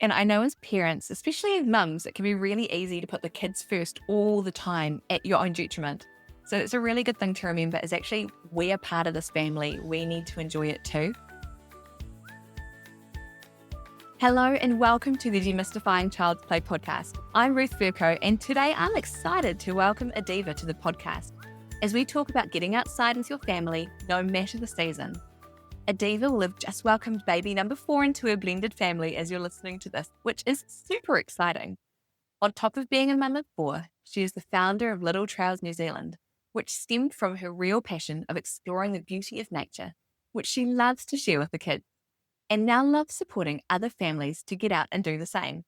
And I know as parents, especially as mums, it can be really easy to put the kids first all the time at your own detriment. So it's a really good thing to remember is actually we are part of this family. We need to enjoy it too. Hello and welcome to the Demystifying Child's Play podcast. I'm Ruth Furco and today I'm excited to welcome Adiva to the podcast as we talk about getting outside with your family no matter the season. Adiva will have just welcomed baby number 4 into her blended family as you're listening to this, which is super exciting. On top of being a mum of 4, she is the founder of Little Trails New Zealand, which stemmed from her real passion of exploring the beauty of nature, which she loves to share with the kids, and now loves supporting other families to get out and do the same.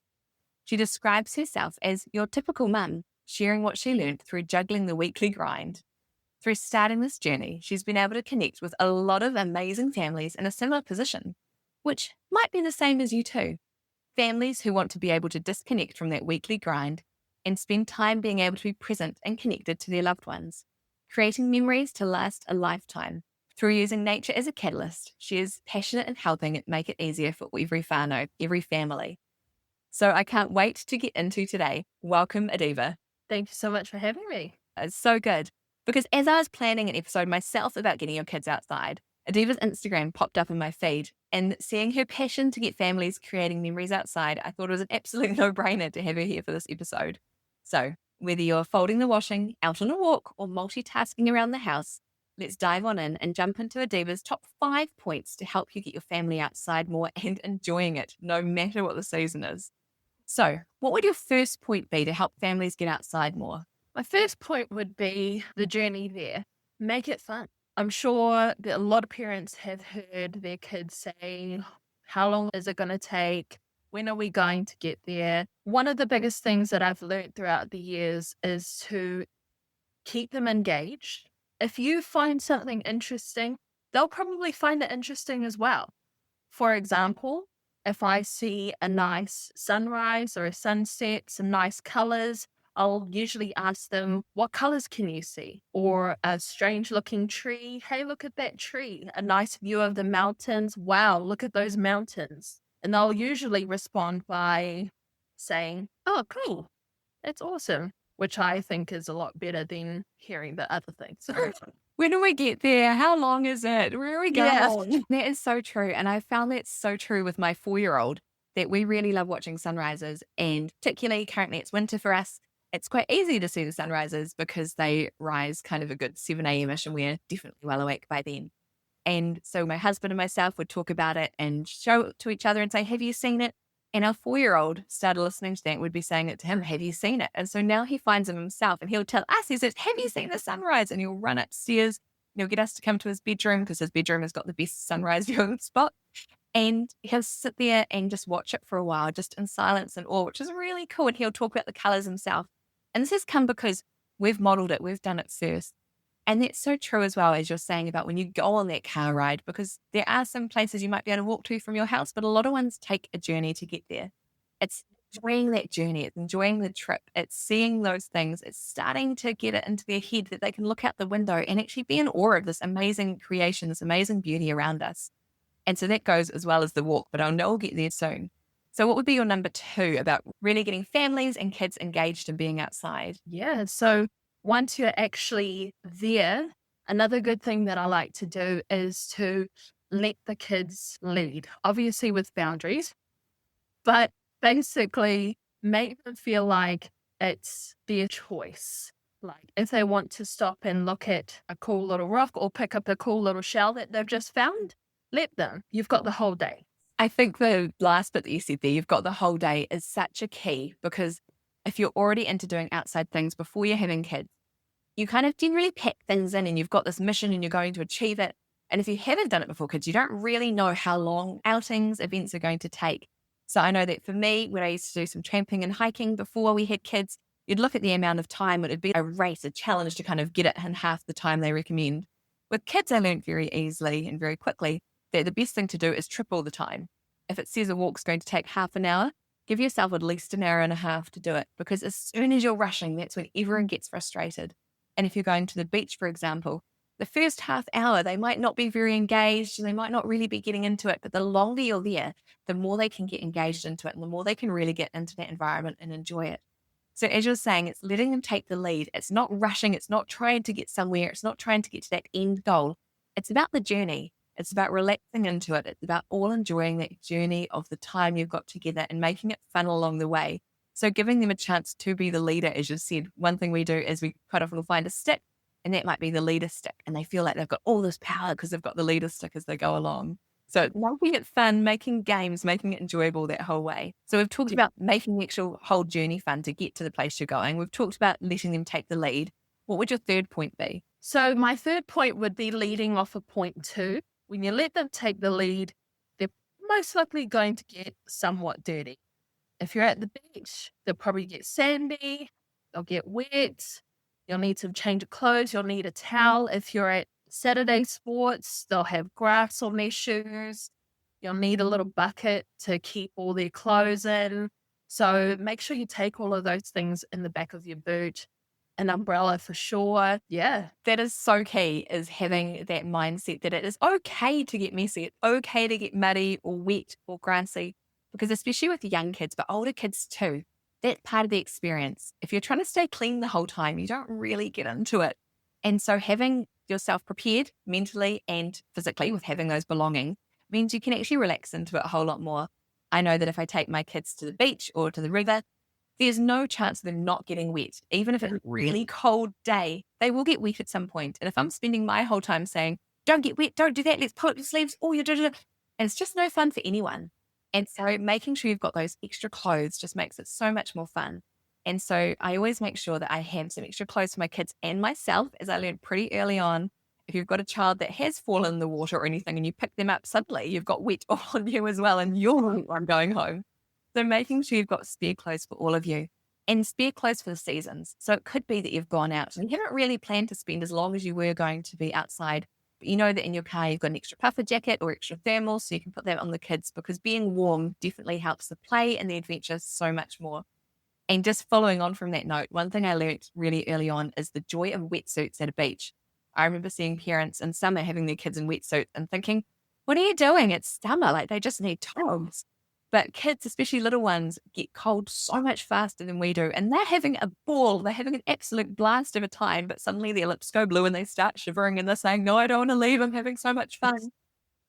She describes herself as your typical mum, sharing what she learned through juggling the weekly grind. Through starting this journey, she's been able to connect with a lot of amazing families in a similar position, which might be the same as you too. Families who want to be able to disconnect from that weekly grind and spend time being able to be present and connected to their loved ones, creating memories to last a lifetime. Through using nature as a catalyst, she is passionate in helping it make it easier for every whānau, every family. So I can't wait to get into today. Welcome, Adiva. Thank you so much for having me. It's so good. Because as I was planning an episode myself about getting your kids outside, Adiva's Instagram popped up in my feed, and seeing her passion to get families creating memories outside, I thought it was an absolute no-brainer to have her here for this episode. So whether you're folding the washing, out on a walk, or multitasking around the house, let's dive on in and jump into Adiva's top 5 points to help you get your family outside more and enjoying it, no matter what the season is. So what would your first point be to help families get outside more? My first point would be the journey there. Make it fun. I'm sure that a lot of parents have heard their kids say, how long is it going to take? When are we going to get there? One of the biggest things that I've learned throughout the years is to keep them engaged. If you find something interesting, they'll probably find it interesting as well. For example, if I see a nice sunrise or a sunset, some nice colors, I'll usually ask them, what colors can you see? Or a strange looking tree. Hey, look at that tree. A nice view of the mountains. Wow, look at those mountains. And they'll usually respond by saying, oh, cool. That's awesome. Which I think is a lot better than hearing the other things. When do we get there? How long is it? Where are we going? Yeah. That is so true. And I found that so true with my 4-year-old that we really love watching sunrises. And particularly currently it's winter for us. It's quite easy to see the sunrises because they rise kind of a good 7 a.m-ish and we're definitely well awake by then. And so my husband and myself would talk about it and show it to each other and say, have you seen it? And our 4-year-old started listening to that and would be saying it to him, have you seen it? And so now he finds them himself and he'll tell us, he says, have you seen the sunrise? And he'll run upstairs and he'll get us to come to his bedroom because his bedroom has got the best sunrise viewing spot. And he'll sit there and just watch it for a while, just in silence and awe, which is really cool. And he'll talk about the colors himself. And this has come because we've modeled it, we've done it first. And that's so true as well, as you're saying about when you go on that car ride, because there are some places you might be able to walk to from your house, but a lot of ones take a journey to get there. It's enjoying that journey. It's enjoying the trip. It's seeing those things. It's starting to get it into their head that they can look out the window and actually be in awe of this amazing creation, this amazing beauty around us. And so that goes as well as the walk, but I know we'll get there soon. So what would be your number 2 about really getting families and kids engaged in being outside? Yeah. So once you're actually there, another good thing that I like to do is to let the kids lead, obviously with boundaries, but basically make them feel like it's their choice. Like if they want to stop and look at a cool little rock or pick up a cool little shell that they've just found, let them. You've got the whole day. I think the last bit that you said there, you've got the whole day, is such a key, because if you're already into doing outside things before you're having kids, you kind of generally pack things in and you've got this mission and you're going to achieve it. And if you haven't done it before kids, you don't really know how long outings, events are going to take. So I know that for me, when I used to do some tramping and hiking before we had kids, you'd look at the amount of time, it'd be a race, a challenge to kind of get it in half the time they recommend. With kids, I learned very easily and very quickly that the best thing to do is triple the time. If it says a walk's going to take half an hour, give yourself at least an hour and a half to do it, because as soon as you're rushing, that's when everyone gets frustrated. And if you're going to the beach, for example, The first half hour, they might not be very engaged and they might not really be getting into it, but the longer you're there, the more they can get engaged into it and the more they can really get into that environment and enjoy it. So as you're saying, it's letting them take the lead. It's not rushing. It's not trying to get somewhere. It's not trying to get to that end goal. It's about the journey. It's about relaxing into it. It's about all enjoying that journey of the time you've got together and making it fun along the way. So giving them a chance to be the leader, as you said. One thing we do is we quite often will find a stick, and that might be the leader stick. And they feel like they've got all this power because they've got the leader stick as they go along. So making it fun, making games, making it enjoyable that whole way. So we've talked about making the actual whole journey fun to get to the place you're going. We've talked about letting them take the lead. What would your third point be? So my third point would be leading off of point 2. When you let them take the lead, they're most likely going to get somewhat dirty. If you're at the beach, they'll probably get sandy, they'll get wet, you'll need some change of clothes, you'll need a towel. If you're at Saturday sports, they'll have grass on their shoes. You'll need a little bucket to keep all their clothes in. So make sure you take all of those things in the back of your boot. An umbrella for sure. Yeah. That is so key, is having that mindset that it is okay to get messy. It's okay to get muddy or wet or grassy, because especially with young kids, but older kids too, that's part of the experience. If you're trying to stay clean the whole time, you don't really get into it. And so having yourself prepared mentally and physically with having those belongings means you can actually relax into it a whole lot more. I know that if I take my kids to the beach or to the river, there's no chance of them not getting wet. Even if it's a really cold day, they will get wet at some point. And if I'm spending my whole time saying, don't get wet, don't do that, let's pull up your sleeves, oh, and it's just no fun for anyone. And so making sure you've got those extra clothes just makes it so much more fun. And so I always make sure that I have some extra clothes for my kids and myself, as I learned pretty early on. If you've got a child that has fallen in the water or anything and you pick them up suddenly, you've got wet all on you as well, and you're the one going home. So making sure you've got spare clothes for all of you and spare clothes for the seasons. So it could be that you've gone out and you haven't really planned to spend as long as you were going to be outside, but you know that in your car you've got an extra puffer jacket or extra thermal, so you can put that on the kids, because being warm definitely helps the play and the adventure so much more. And just following on from that note, one thing I learned really early on is the joy of wetsuits at a beach. I remember seeing parents in summer having their kids in wetsuits and thinking, what are you doing? It's summer, like they just need togs. But kids, especially little ones, get cold so much faster than we do. And they're having a ball. They're having an absolute blast of a time. But suddenly their lips go blue and they start shivering and they're saying, no, I don't want to leave. I'm having so much fun.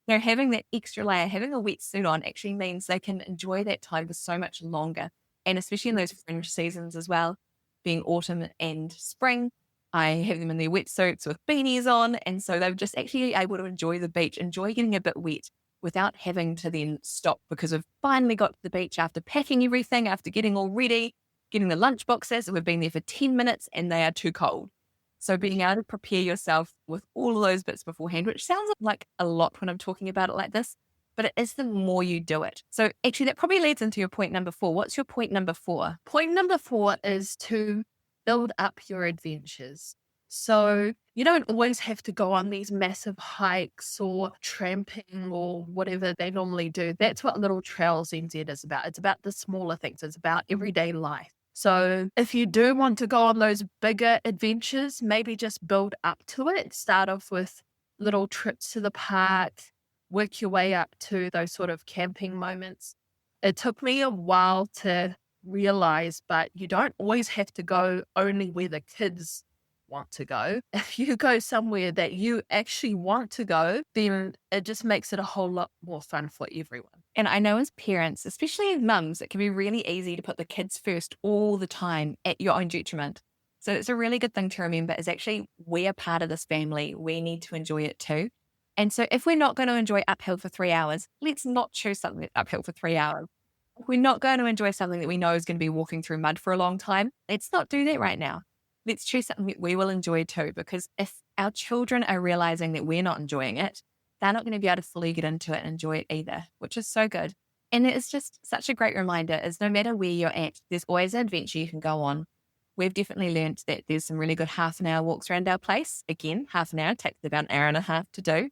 They're having that extra layer. Having a wetsuit on actually means they can enjoy that time for so much longer. And especially in those fringe seasons as well, being autumn and spring, I have them in their wetsuits with beanies on. And so they're just actually able to enjoy the beach, enjoy getting a bit wet without having to then stop because we've finally got to the beach after packing everything, after getting all ready, getting the lunch boxes, and we've been there for 10 minutes and they are too cold. So being able to prepare yourself with all of those bits beforehand, which sounds like a lot when I'm talking about it like this, but it is the more you do it. So actually that probably leads into your point number 4. What's your point number 4? Point number 4 is to build up your adventures. So you don't always have to go on these massive hikes or tramping or whatever they normally do. That's what Little Trails NZ is about. It's about the smaller things. It's about everyday life. So if you do want to go on those bigger adventures, maybe just build up to it. Start off with little trips to the park, work your way up to those sort of camping moments. It took me a while to realize, but you don't always have to go only where the kids want to go. If you go somewhere that you actually want to go, then it just makes it a whole lot more fun for everyone. And I know as parents, especially as mums, it can be really easy to put the kids first all the time at your own detriment. So it's a really good thing to remember is actually we are part of this family. We need to enjoy it too. And so if we're not going to enjoy uphill for 3 hours, let's not choose something that's uphill for 3 hours. If we're not going to enjoy something that we know is going to be walking through mud for a long time, let's not do that right now. Let's choose something that we will enjoy too, because if our children are realizing that we're not enjoying it, they're not going to be able to fully get into it and enjoy it either, which is so good. And it's just such a great reminder is no matter where you're at, there's always an adventure you can go on. We've definitely learned that there's some really good half-an-hour walks around our place. Again, half an hour takes about an hour and a half to do,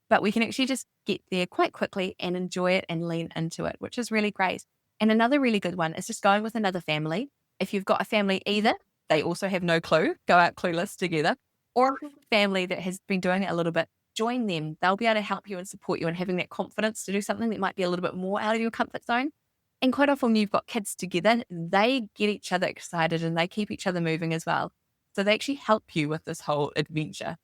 but we can actually just get there quite quickly and enjoy it and lean into it, which is really great. And another really good one is just going with another family. If you've got a family either, they also have no clue, go out clueless together. Or if you have a family that has been doing it a little bit, join them. They'll be able to help you and support you in having that confidence to do something that might be a little bit more out of your comfort zone. And quite often, when you've got kids together, they get each other excited and they keep each other moving as well. So they actually help you with this whole adventure.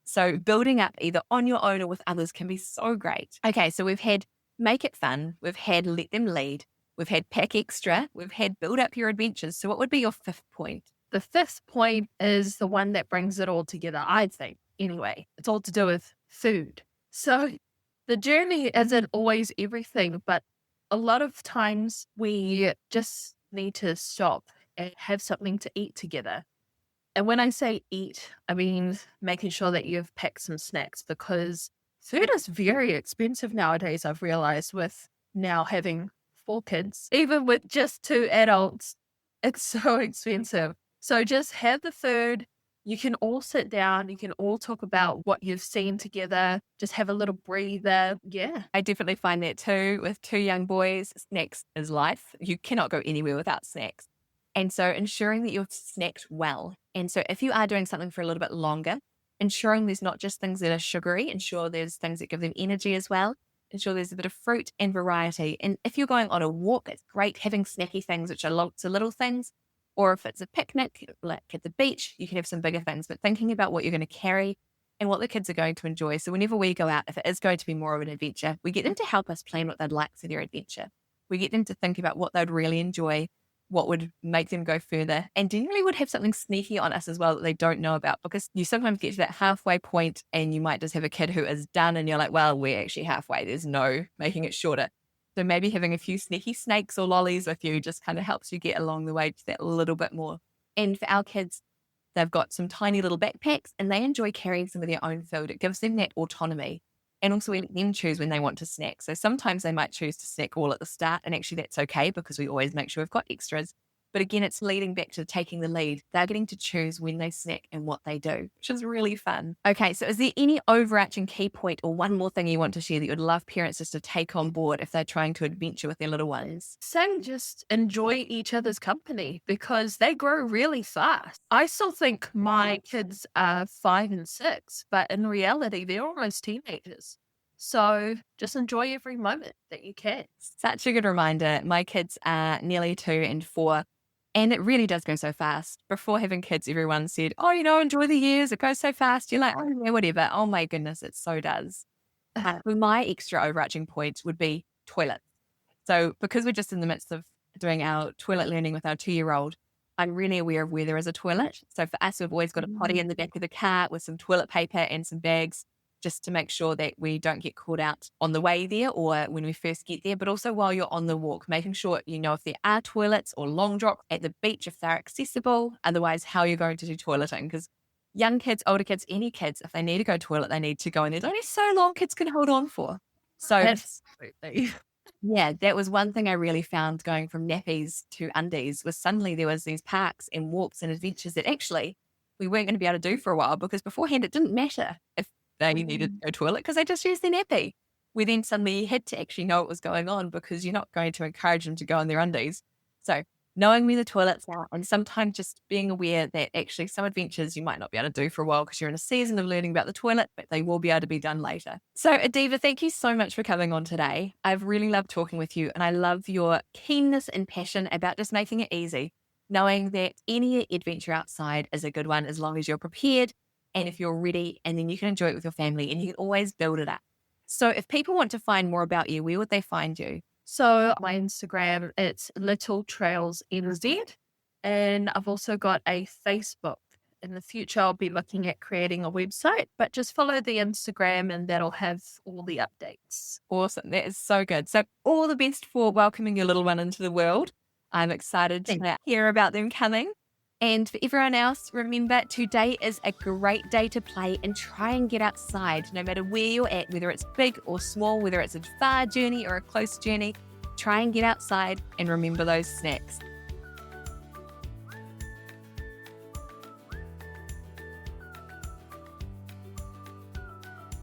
So building up either on your own or with others can be so great. Okay, so we've had make it fun, we've had let them lead, we've had pack extra, we've had build up your adventures. So what would be your fifth point? The fifth point is the one that brings it all together, I think. Anyway, it's all to do with food. So the journey isn't always everything, but a lot of times we just need to stop and have something to eat together. And when I say eat, I mean making sure that you've packed some snacks, because food is very expensive nowadays, I've realized, with now having 4 kids. Even with just 2 adults, it's so expensive. So just have the food. You can all sit down. You can all talk about what you've seen together. Just have a little breather. Yeah. I definitely find that too. With 2 young boys, snacks is life. You cannot go anywhere without snacks. And so ensuring that you've snacked well. And so if you are doing something for a little bit longer, ensuring there's not just things that are sugary, ensure there's things that give them energy as well. Ensure there's a bit of fruit and variety. And if you're going on a walk, it's great having snacky things, which are lots of little things. Or if it's a picnic, like at the beach, you can have some bigger things, but thinking about what you're going to carry and what the kids are going to enjoy. So whenever we go out, if it is going to be more of an adventure, we get them to help us plan what they'd like for their adventure. We get them to think about what they'd really enjoy, what would make them go further, and generally would have something sneaky on us as well that they don't know about, because you sometimes get to that halfway point and you might just have a kid who is done and you're like, well, we're actually halfway. There's no making it shorter. So maybe having a few sneaky snakes or lollies with you just kind of helps you get along the way to that little bit more. And for our kids, they've got some tiny little backpacks and they enjoy carrying some of their own food. It gives them that autonomy. And also we let them choose when they want to snack. So sometimes they might choose to snack all at the start, and actually that's okay because we always make sure we've got extras. But again, it's leading back to taking the lead. They're getting to choose when they snack and what they do, which is really fun. Okay, so is there any overarching key point or one more thing you want to share that you'd love parents just to take on board if they're trying to adventure with their little ones? Saying just enjoy each other's company, because they grow really fast. I still think my kids are 5 and 6, but in reality, they're almost teenagers. So just enjoy every moment that you can. Such a good reminder. My kids are nearly 2 and 4. And it really does go so fast. Before having kids, everyone said, oh, enjoy the years. It goes so fast. You're like, oh, yeah, whatever. Oh, my goodness, it so does. My extra overarching point would be toilets. So because we're just in the midst of doing our toilet learning with our 2-year-old, I'm really aware of where there is a toilet. So for us, we've always got a potty in the back of the car with some toilet paper and some bags, just to make sure that we don't get caught out on the way there or when we first get there, but also while you're on the walk, making sure you know if there are toilets or long drop at the beach, if they're accessible, otherwise how you're going to do toileting. Because young kids, older kids, any kids, if they need to go toilet, they need to go, and there's only so long kids can hold on for. So absolutely. Yeah, that was one thing I really found going from nappies to undies, was suddenly there was these parks and walks and adventures that actually we weren't going to be able to do for a while, because beforehand it didn't matter if they needed to go toilet because they just used their nappy. We then suddenly had to actually know what was going on, because you're not going to encourage them to go in their undies. So knowing where the toilets are, and sometimes just being aware that actually some adventures you might not be able to do for a while because you're in a season of learning about the toilet, but they will be able to be done later. So Adiva, thank you so much for coming on today. I've really loved talking with you, and I love your keenness and passion about just making it easy, knowing that any adventure outside is a good one as long as you're prepared and if you're ready, and then you can enjoy it with your family and you can always build it up. So if people want to find more about you, where would they find you? So my Instagram, it's Little Trails NZ, and I've also got a Facebook. In the future, I'll be looking at creating a website, but just follow the Instagram and that'll have all the updates. Awesome. That is so good. So all the best for welcoming your little one into the world. I'm excited to hear about them coming. And for everyone else, remember, today is a great day to play and try and get outside, no matter where you're at, whether it's big or small, whether it's a far journey or a close journey. Try and get outside and remember those snacks.